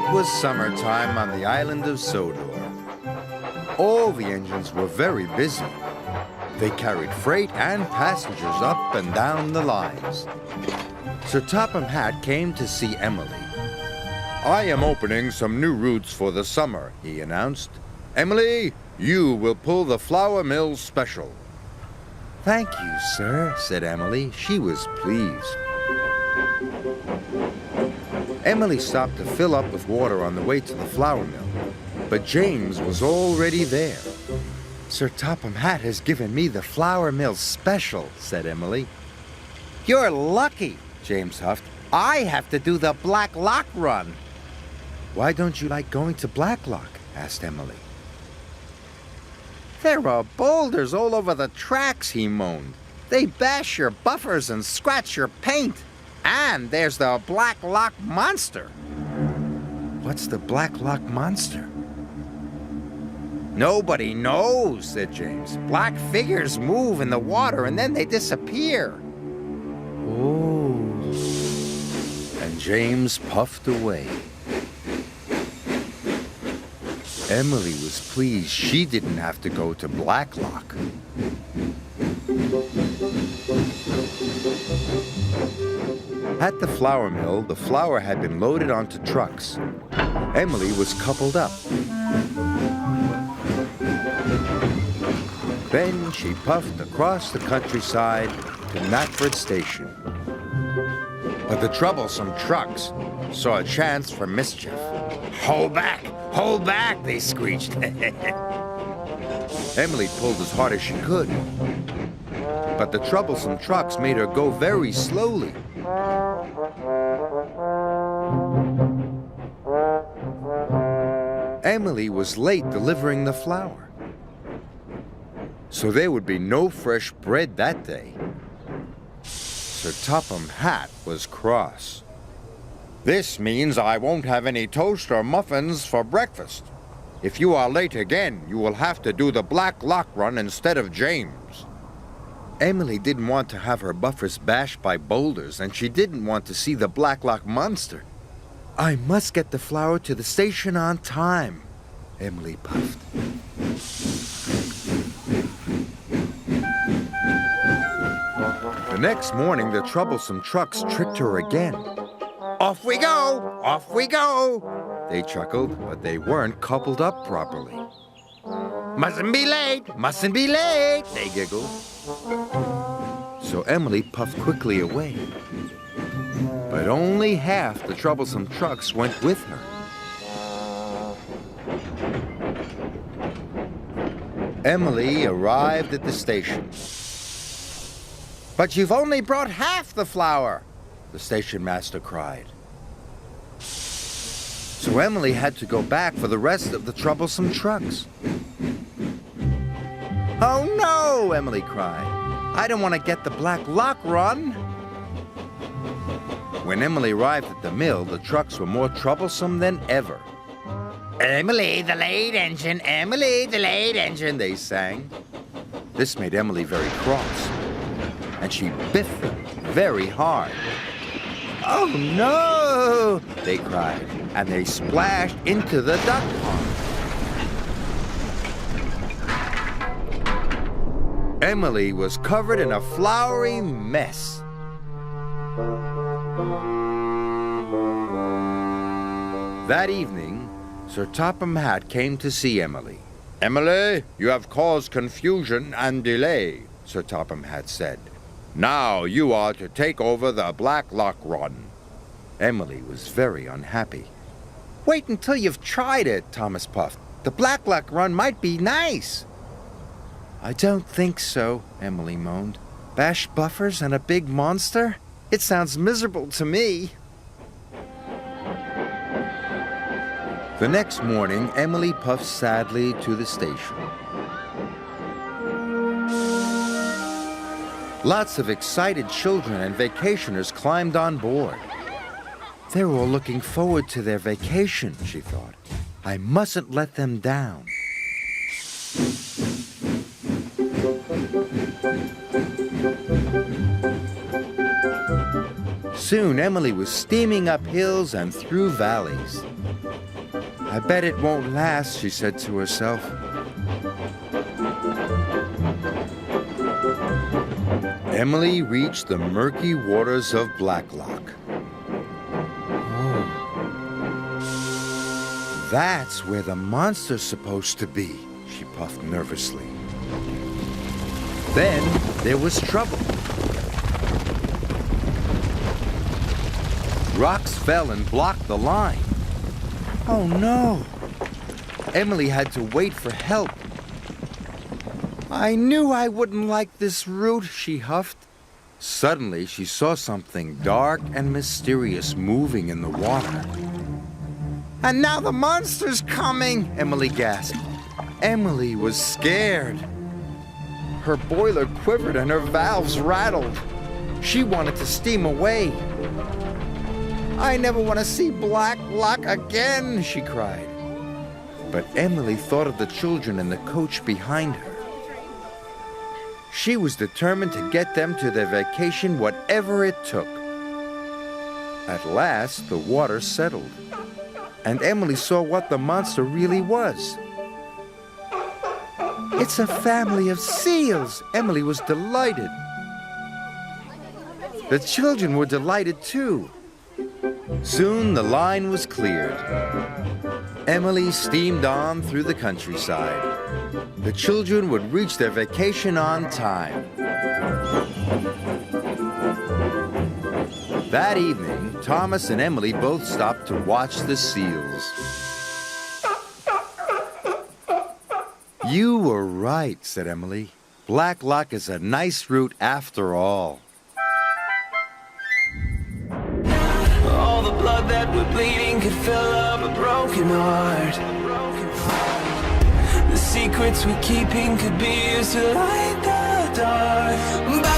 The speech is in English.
It was summertime on the island of Sodor. All the engines were very busy. They carried freight and passengers up and down the lines. Sir Topham Hatt came to see Emily. "I am opening some new routes for the summer," he announced. "Emily, you will pull the flour mill special." "Thank you, sir," said Emily. She was pleased. Emily stopped to fill up with water on the way to the flour mill, but James was already there. "Sir Topham Hatt has given me the flour mill special," said Emily. "You're lucky," James huffed. "I have to do the Blacklock run." "Why don't you like going to Blacklock?" asked Emily. "There are boulders all over the tracks," he moaned. "They bash your buffers and scratch your paint. And there's the Blacklock monster." "What's the Blacklock monster?" "Nobody knows," said James. "Black figures move in the water and then they disappear." "Oh." And James puffed away. Emily was pleased she didn't have to go to Blacklock. At the flour mill, the flour had been loaded onto trucks. Emily was coupled up. Then she puffed across the countryside to Knapford Station. But the troublesome trucks saw a chance for mischief. "Hold back! Hold back!" they screeched. Emily pulled as hard as she could. But the troublesome trucks made her go very slowly. Emily was late delivering the flour, so there would be no fresh bread that day. Sir Topham Hatt was cross. "This means I won't have any toast or muffins for breakfast. If you are late again, you will have to do the Blacklock run instead of James." Emily didn't want to have her buffers bashed by boulders, and she didn't want to see the Blacklock monster. "I must get the flour to the station on time," Emily puffed. The next morning, the troublesome trucks tricked her again. "Off we go! Off we go!" They chuckled, but they weren't coupled up properly. "Mustn't be late! Mustn't be late!" they giggled. So Emily puffed quickly away. But only half the troublesome trucks went with her. Emily arrived at the station. "But you've only brought half the flour," the station master cried. So Emily had to go back for the rest of the troublesome trucks. "Oh no!" Emily cried. "I don't want to get the Blacklock run." When Emily arrived at the mill, the trucks were more troublesome than ever. "Emily, the late engine! Emily, the late engine!" they sang. This made Emily very cross, and she biffed them very hard. "Oh no!" they cried, and they splashed into the duck pond. Emily was covered in a floury mess. That evening, Sir Topham Hatt came to see Emily. "Emily, you have caused confusion and delay," Sir Topham Hatt said. "Now you are to take over the Blacklock run." Emily was very unhappy. "Wait until you've tried it," Thomas puffed. "The Blacklock run might be nice." "I don't think so," Emily moaned. "Bashed buffers and a big monster? It sounds miserable to me." The next morning, Emily puffed sadly to the station. Lots of excited children and vacationers climbed on board. They're all looking forward to their vacation, she thought. I mustn't let them down. Soon, Emily was steaming up hills and through valleys. I bet it won't last, she said to herself. Emily reached the murky waters of Blacklock. Oh. That's where the monster's supposed to be, she puffed nervously. Then there was trouble. Rocks fell and blocked the line. Oh no! Emily had to wait for help. I knew I wouldn't like this route, she huffed. Suddenly, she saw something dark and mysterious moving in the water. And now the monster's coming, Emily gasped. Emily was scared. Her boiler quivered and her valves rattled. She wanted to steam away. I never want to see Blacklock again, she cried. But Emily thought of the children and the coach behind her. She was determined to get them to their vacation, whatever it took. At last, the water settled, and Emily saw what the monster really was. It's a family of seals! Emily was delighted. The children were delighted too. Soon the line was cleared. Emily steamed on through the countryside. The children would reach their vacation on time. That evening, Thomas and Emily both stopped to watch the seals. You were right, said Emily. Blacklock is a nice route after all. All the blood that we're bleeding could fill up a broken heart. The secrets we're keeping could be used to light the dark.